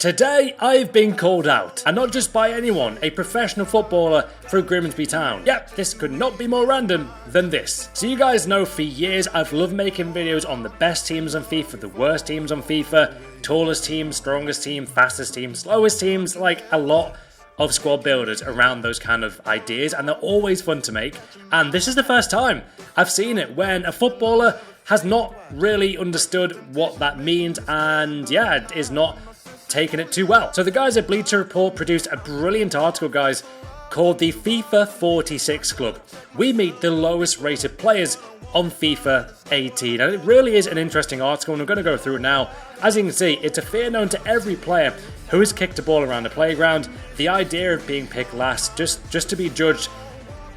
Today, I've been called out, and not just by anyone, a professional footballer through Grimsby Town. Yep, this could not be more random than this. So you guys know for years I've loved making videos on the best teams on FIFA, the worst teams on FIFA, tallest teams, strongest team, fastest team, slowest teams, like a lot of squad builders around those kind of ideas, and they're always fun to make. And this is the first time I've seen it when a footballer has not really understood what that means and yeah, is not taking it too well. So the guys at Bleacher Report produced a brilliant article, guys, called the FIFA 46 Club. We meet the lowest rated players on FIFA 18, and it really is an interesting article, and we're going to go through it now. As you can see, it's a fear known to every player who has kicked a ball around the playground. The idea of being picked last, just to be judged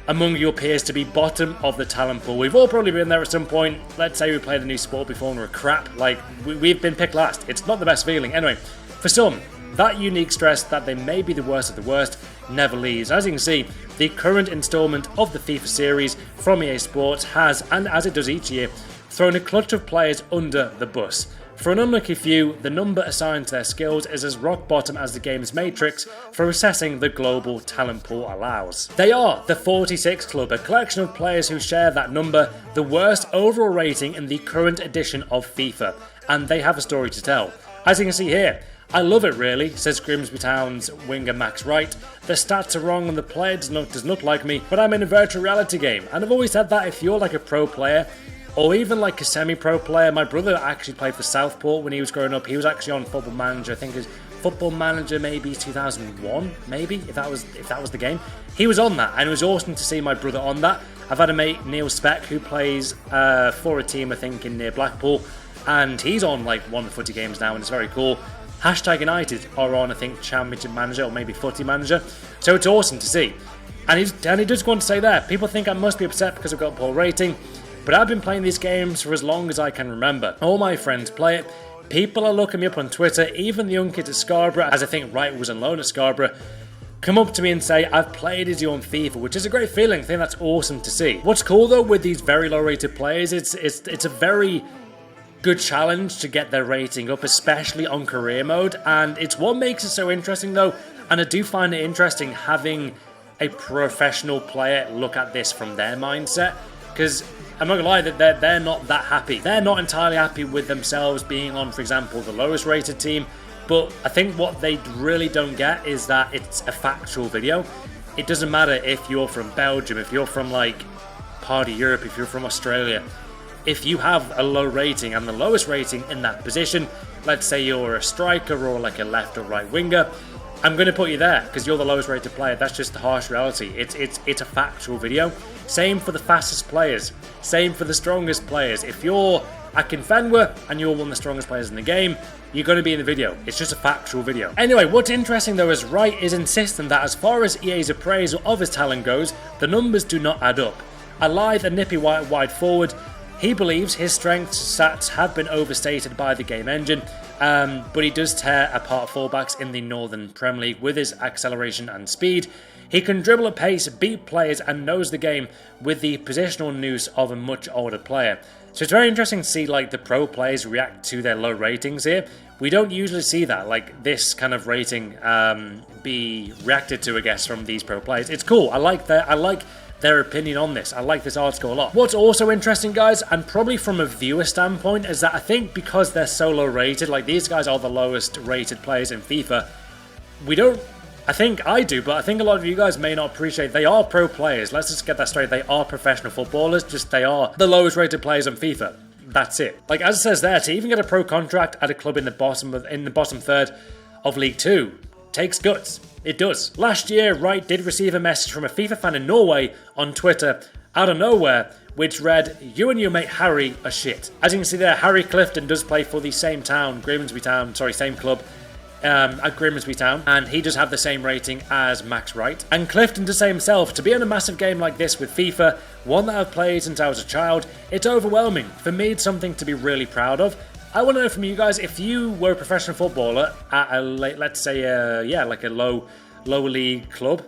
among your peers, to be bottom of the talent pool. We've all probably been there at some point. Let's say we played a new sport before and we're crap, like we've been picked last. It's not the best feeling. Anyway, for some, that unique stress that they may be the worst of the worst never leaves. As you can see, the current installment of the FIFA series from EA Sports has, and as it does each year, thrown a clutch of players under the bus. For an unlucky few, the number assigned to their skills is as rock bottom as the game's matrix for assessing the global talent pool allows. They are the 46 Club, a collection of players who share that number, the worst overall rating in the current edition of FIFA, and they have a story to tell. As you can see here, I love it really, says Grimsby Town's winger Max Wright. The stats are wrong and the player does not like me, but I'm in a virtual reality game. And I've always said that if you're like a pro player, or even like a semi-pro player, my brother actually played for Southport when he was growing up. He was actually on Football Manager, I think his Football Manager maybe 2001, maybe, if that was the game. He was on that, and it was awesome to see my brother on that. I've had a mate, Neil Speck, who plays for a team, I think, in near Blackpool, and he's on like one of the footy games now, and it's very cool. Hashtag United are on, I think, Championship Manager or maybe Footy Manager. So it's awesome to see. And he does go on to say there, people think I must be upset because I've got a poor rating, but I've been playing these games for as long as I can remember. All my friends play it. People are looking me up on Twitter, even the young kids at Scarborough, as I think Wright was on loan at Scarborough, come up to me and say, I've played as you on FIFA, which is a great feeling. I think that's awesome to see. What's cool though with these very low rated players, it's a very good challenge to get their rating up, especially on career mode, and it's what makes it so interesting though, and I do find it interesting having a professional player look at this from their mindset, because I'm not gonna lie, that they're not that happy. They're not entirely happy with themselves being on, for example, the lowest rated team, but I think what they really don't get is that it's a factual video. It doesn't matter if you're from Belgium, if you're from like part of Europe, if you're from Australia. If you have a low rating and the lowest rating in that position, let's say you're a striker or like a left or right winger, I'm going to put you there because you're the lowest rated player. That's just the harsh reality. It's a factual video. Same for the fastest players. Same for the strongest players. If you're Akinfenwa and you're one of the strongest players in the game, you're going to be in the video. It's just a factual video. Anyway, what's interesting though is Wright is insisting that as far as EA's appraisal of his talent goes, the numbers do not add up. A lithe and nippy wide forward, he believes his strengths stats have been overstated by the game engine, but he does tear apart fullbacks in the Northern Premier League with his acceleration and speed. He can dribble at pace, beat players, and knows the game with the positional nous of a much older player. So it's very interesting to see like the pro players react to their low ratings here. We don't usually see that, like this kind of rating be reacted to, I guess, from these pro players. It's cool. I like their opinion on this. I like this article a lot. What's also interesting, guys, and probably from a viewer standpoint, is that I think because they're so low rated, like these guys are the lowest rated players in FIFA, I think I do, but I think a lot of you guys may not appreciate they are pro players. Let's just get that straight. They are professional footballers, just they are the lowest rated players in FIFA. That's it. Like as it says there, to even get a pro contract at a club in the bottom third of League 2 takes guts. It does. Last year, Wright did receive a message from a FIFA fan in Norway on Twitter, out of nowhere, which read, "You and your mate Harry are shit." As you can see there, Harry Clifton does play for the same club at Grimsby Town, and he does have the same rating as Max Wright. And Clifton does say himself, to be in a massive game like this with FIFA, one that I've played since I was a child, it's overwhelming. For me, it's something to be really proud of. I want to know from you guys, if you were a professional footballer at a, let's say, like a lower league club,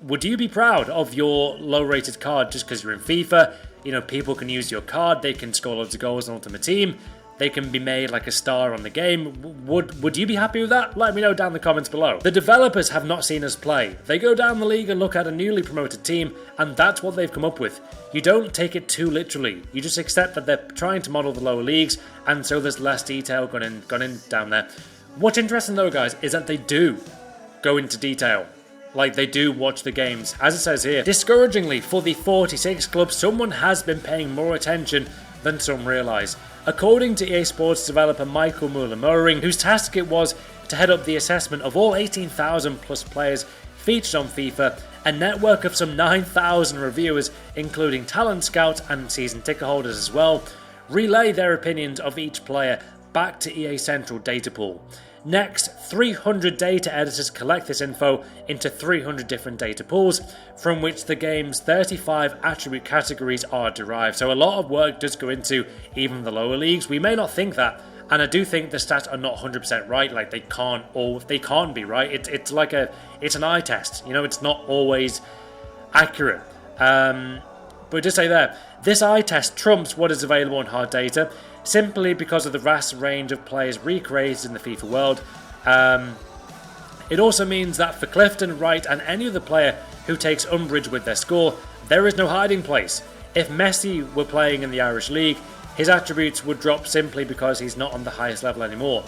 would you be proud of your low-rated card just because you're in FIFA? You know, people can use your card, they can score loads of goals on Ultimate Team. they can be made like a star on the game. Would you be happy with that? Let me know down in the comments below. The developers have not seen us play. They go down the league and look at a newly promoted team, and that's what they've come up with. You don't take it too literally. You just accept that they're trying to model the lower leagues, and so there's less detail gone in down there. What's interesting though, guys, is that they do go into detail. Like, they do watch the games. As it says here, discouragingly for the 46 club, someone has been paying more attention than some realise. According to EA Sports developer Michael Muller-Moehring, whose task it was to head up the assessment of all 18,000 plus players featured on FIFA, a network of some 9,000 reviewers, including talent scouts and season ticket holders as well, relay their opinions of each player back to EA Central data pool. Next, 300 data editors collect this info into 300 different data pools, from which the game's 35 attribute categories are derived. So a lot of work does go into even the lower leagues. We may not think that, and I do think the stats are not 100% right. Like, they can't be right. It's an eye test. You know, it's not always accurate. But just say there, this eye test trumps what is available on hard data, simply because of the vast range of players recreated in the FIFA world. It also means that for Clifton, Wright and any other player who takes umbrage with their score, there is no hiding place. If Messi were playing in the Irish League, his attributes would drop simply because he's not on the highest level anymore.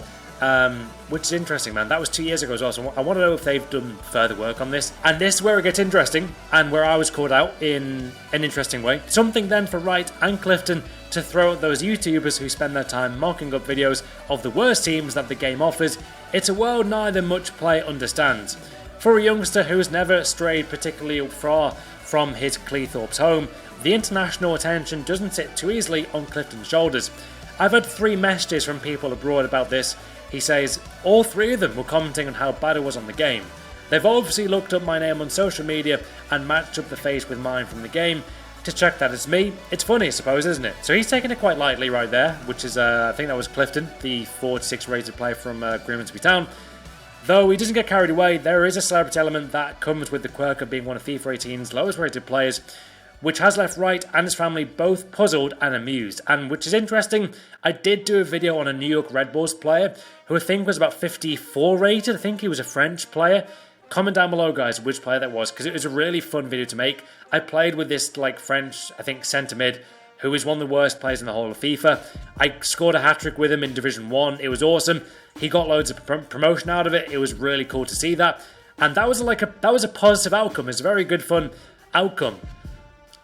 Which is interesting, man. That was 2 years ago as well, so I want to know if they've done further work on this. And this is where it gets interesting, and where I was caught out in an interesting way. Something then for Wright and Clifton to throw at those YouTubers who spend their time mocking up videos of the worst teams that the game offers. It's a world neither much player understands. For a youngster who's never strayed particularly far from his Cleethorpes home, the international attention doesn't sit too easily on Clifton's shoulders. I've had 3 messages from people abroad about this. He says, all 3 of them were commenting on how bad it was on the game. They've obviously looked up my name on social media and matched up the face with mine from the game to check that it's me. It's funny, I suppose, isn't it? So he's taking it quite lightly right there, which is, I think that was Clifton, the 4-6 rated player from Grimsby Town. Though he doesn't get carried away, there is a celebrity element that comes with the quirk of being one of FIFA 18's lowest rated players, which has left Wright and his family both puzzled and amused. And which is interesting, I did do a video on a New York Red Bulls player who I think was about 54 rated. I think he was a French player. Comment down below, guys, which player that was, because it was a really fun video to make. I played with this like French, I think, centre mid, who is one of the worst players in the whole of FIFA. I scored a hat-trick with him in Division 1. It was awesome. He got loads of promotion out of it. It was really cool to see that. And that was a positive outcome. It's a very good, fun outcome.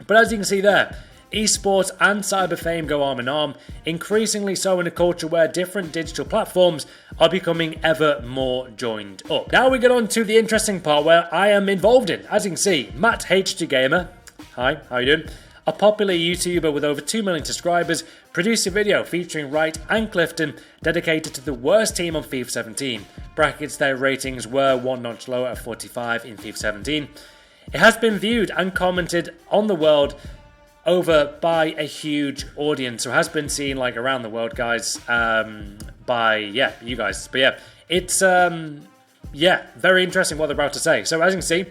But as you can see there, esports and cyber fame go arm in arm, increasingly so in a culture where different digital platforms are becoming ever more joined up. Now we get on to the interesting part where I am involved in. As you can see, Matt HG Gamer, hi, how you doing? A popular YouTuber with over 2 million subscribers, produced a video featuring Wright and Clifton dedicated to the worst team on FIFA 17. Brackets, their ratings were 1 notch lower at 45 in FIFA 17. It has been viewed and commented on the world over by a huge audience, so it has been seen like around the world, guys, by, yeah, you guys. But yeah, it's, yeah, very interesting what they're about to say. So as you can see,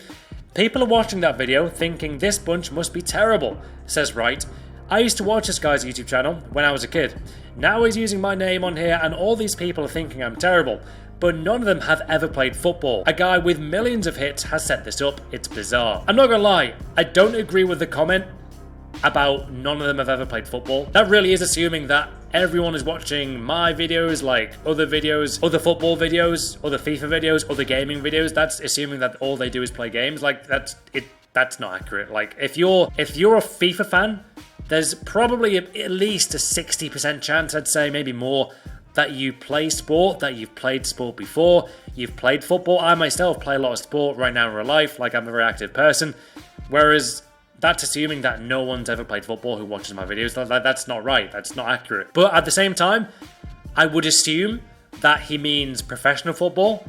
people are watching that video thinking this bunch must be terrible, says Wright. I used to watch this guy's YouTube channel when I was a kid. Now he's using my name on here and all these people are thinking I'm terrible. But none of them have ever played football. A guy with millions of hits has set this up. It's bizarre. I'm not gonna lie, I don't agree with the comment about none of them have ever played football. That really is assuming that everyone is watching my videos, like other videos, other football videos, other FIFA videos, other gaming videos. That's assuming that all they do is play games. Like, that's not accurate. Like, if you're a FIFA fan, there's probably at least a 60% chance, I'd say, maybe more, that you play sport, that you've played sport before, you've played football. I myself play a lot of sport right now in real life, like I'm a very active person, whereas that's assuming that no one's ever played football who watches my videos. That's not right, that's not accurate. But at the same time, I would assume that he means professional football.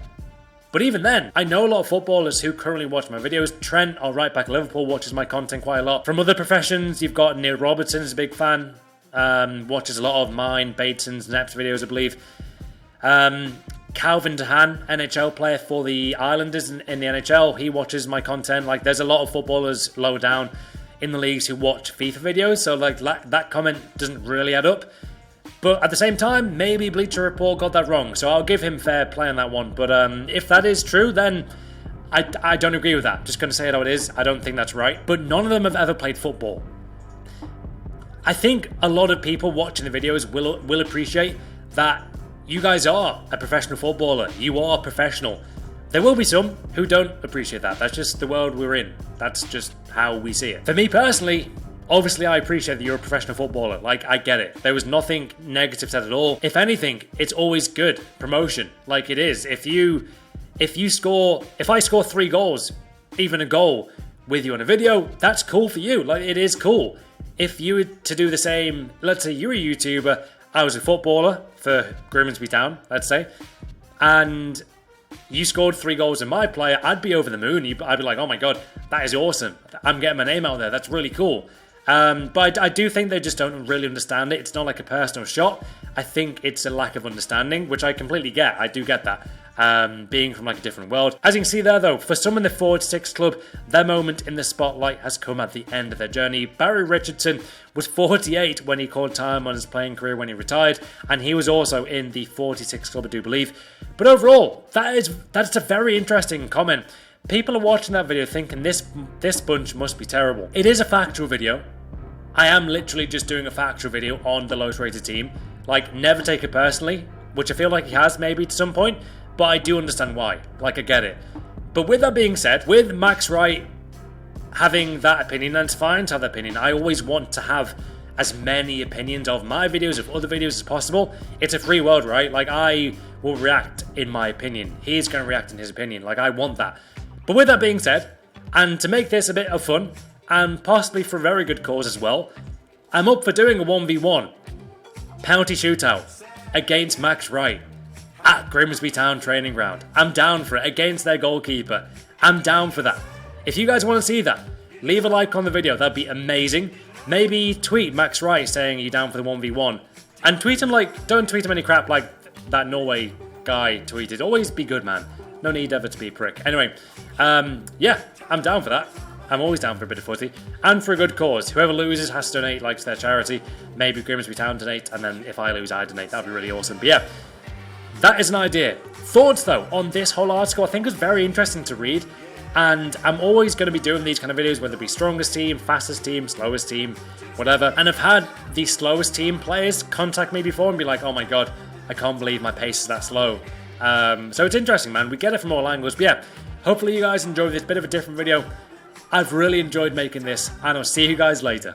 But even then, I know a lot of footballers who currently watch my videos. Trent, our right back Liverpool, watches my content quite a lot. From other professions, you've got Neil Robertson, is a big fan. Watches a lot of mine, Bateson's, Nep's videos, I believe. Calvin Dehan, NHL player for the Islanders in the NHL, he watches my content. Like, there's a lot of footballers lower down in the leagues who watch FIFA videos, so like that comment doesn't really add up. But at the same time, maybe Bleacher Report got that wrong, so I'll give him fair play on that one. But if that is true, then I don't agree with that. Just going to say it how it is. I don't think that's right. But none of them have ever played football. I think a lot of people watching the videos will appreciate that you guys are a professional footballer. You are professional. There will be some who don't appreciate that. That's just the world we're in. That's just how we see it. For me personally, obviously I appreciate that you're a professional footballer. Like, I get it. There was nothing negative said at all. If anything, it's always good promotion. Like it is. If I score 3 goals, even a goal with you on a video, that's cool for you. Like, it is cool. If you were to do the same, let's say you're a YouTuber, I was a footballer for Grimsby Town, let's say, and you scored 3 goals in my player, I'd be over the moon. I'd be like, oh my god, that is awesome. I'm getting my name out there. That's really cool. But I do think they just don't really understand it. It's not like a personal shot. I think it's a lack of understanding, which I completely get. I do get that. Being from like a different world. As you can see there though, for some in the 4-6 club, their moment in the spotlight has come at the end of their journey. Barry Richardson was 48 when he called time on his playing career when he retired, and he was also in the 46 club, I do believe. But overall, that's a very interesting comment. People are watching that video thinking this bunch must be terrible. It is a factual video. I am literally just doing a factual video on the lowest rated team. Like, never take it personally, which I feel like he has maybe to some point. But I do understand why. Like, I get it. But with that being said, with Max Wright having that opinion, and it's fine to have that opinion. I always want to have as many opinions of my videos, of other videos as possible. It's a free world, right? Like, I will react in my opinion. He's going to react in his opinion. Like, I want that. But with that being said, and to make this a bit of fun, and possibly for a very good cause as well, I'm up for doing a 1v1 penalty shootout against Max Wright at Grimsby Town training ground. I'm down for it against their goalkeeper. I'm down for that. If you guys want to see that, leave a like on the video. That'd be amazing. Maybe tweet Max Wright saying you're down for the 1v1. And tweet him like, don't tweet him any crap like that Norway guy tweeted. Always be good, man. No need ever to be a prick. Anyway, yeah, I'm down for that. I'm always down for a bit of footy. And for a good cause. Whoever loses has to donate like to their charity. Maybe Grimsby Town donate, and then if I lose, I donate. That'd be really awesome. But yeah, that is an idea. Thoughts though on this whole article, I think was very interesting to read, and I'm always going to be doing these kind of videos, whether it be strongest team, fastest team, slowest team, whatever. And I've had the slowest team players contact me before and be like, oh my god, I can't believe my pace is that slow. So it's interesting, man. We get it from all angles. But yeah, hopefully you guys enjoyed this bit of a different video. I've really enjoyed making this, and I'll see you guys later.